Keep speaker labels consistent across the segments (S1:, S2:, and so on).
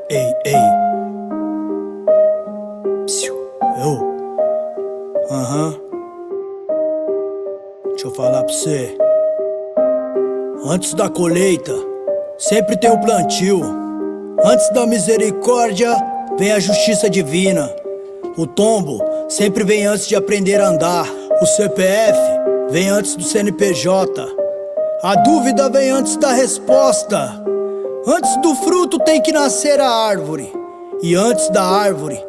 S1: Ei, ei. Psiu. Eu. Deixa eu falar pra você. Antes da colheita, sempre tem o plantio. Antes da misericórdia, vem a justiça divina. O tombo sempre vem antes de aprender a andar. O CPF vem antes do CNPJ. A dúvida vem antes da resposta. Antes do fruto tem que nascer a árvore. E antes da árvore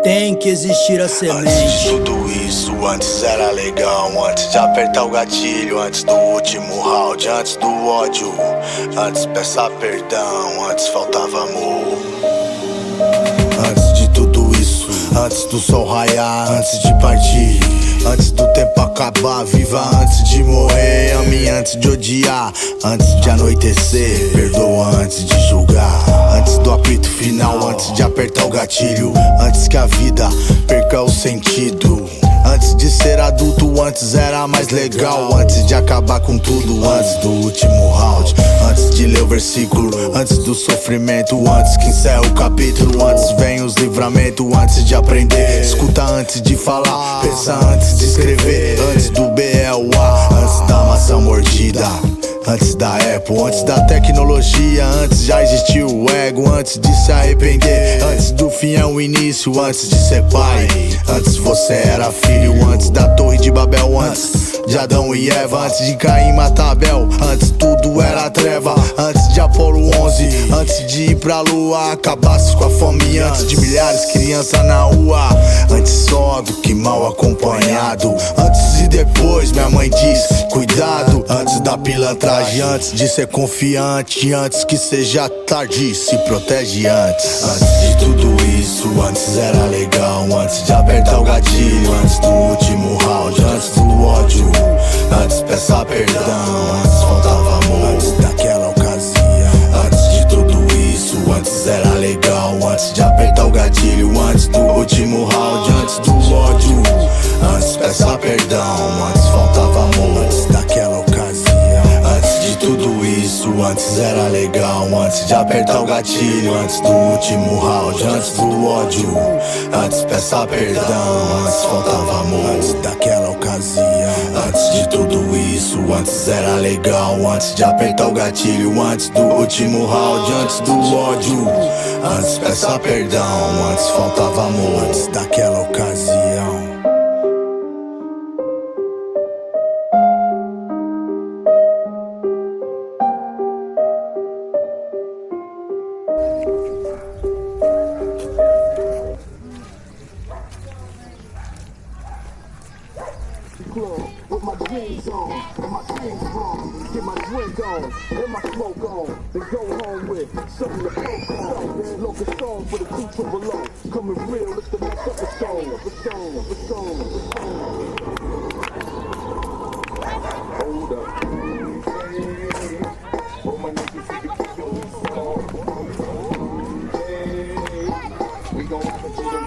S1: tem que existir a semente.
S2: Antes de tudo isso, antes era legal. Antes de apertar o gatilho, antes do último round, antes do ódio, antes peça perdão, antes faltava amor. Antes de tudo isso, antes do sol raiar, antes de partir, antes do tempo acabar, viva antes de morrer, ame antes de odiar, antes de anoitecer, perdoa antes de julgar, antes do apito final, antes de apertar o gatilho, antes que a vida perca o sentido. Antes de ser adulto, antes era mais legal. Antes de acabar com tudo, antes do último round, antes de ler o versículo, antes do sofrimento, antes que encerra o capítulo, antes vem os livramentos, antes de aprender, escuta antes de falar, pensa antes de escrever, antes do BLA, antes da maçã mordida, antes da Apple, antes da tecnologia, antes já existiu o ego, antes de se arrepender, antes do fim é o início, antes de ser pai, antes você era filho, antes da torre de Babel, antes de Adão e Eva, antes de Caim matar Abel, antes tudo era treva, antes de Apolo 11, antes de ir pra lua, acabasse com a fome, antes de milhares de crianças na rua, antes só do que mal acompanhado, antes e depois minha mãe diz, cuidado, antes da pilantragem, antes de ser confiante, antes que seja tarde, se protege antes. Antes de tudo isso, antes era legal, antes de apertar o gatilho, antes do último round, antes do ódio, antes peça perdão, antes faltava amor, antes daquela ocasião. Antes de tudo isso, antes era legal, antes de apertar o gatilho, antes do último round, antes do ódio, antes peça perdão, antes faltava amor, antes daquela ocasião. Antes de tudo isso, antes era legal, antes de apertar o gatilho, antes do último round, antes do ódio, antes peça perdão, antes faltava amor, antes daquela ocasião. Antes de tudo isso, antes era legal, antes de apertar o gatilho, antes do último round, antes do ódio, antes peça perdão, antes faltava amor, antes daquela ocasião.
S3: With my jeans on, and my things wrong. Get my drink on, and my smoke on. Then go home with something to poke on. Local song for the 200. Coming real, it's the next episode. Hold up. Oh, my niggas, you can keep your lease on. We gon' have to do the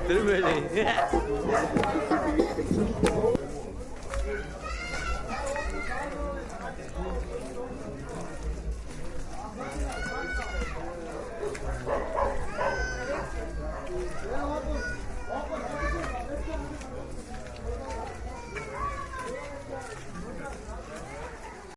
S4: tudo bem.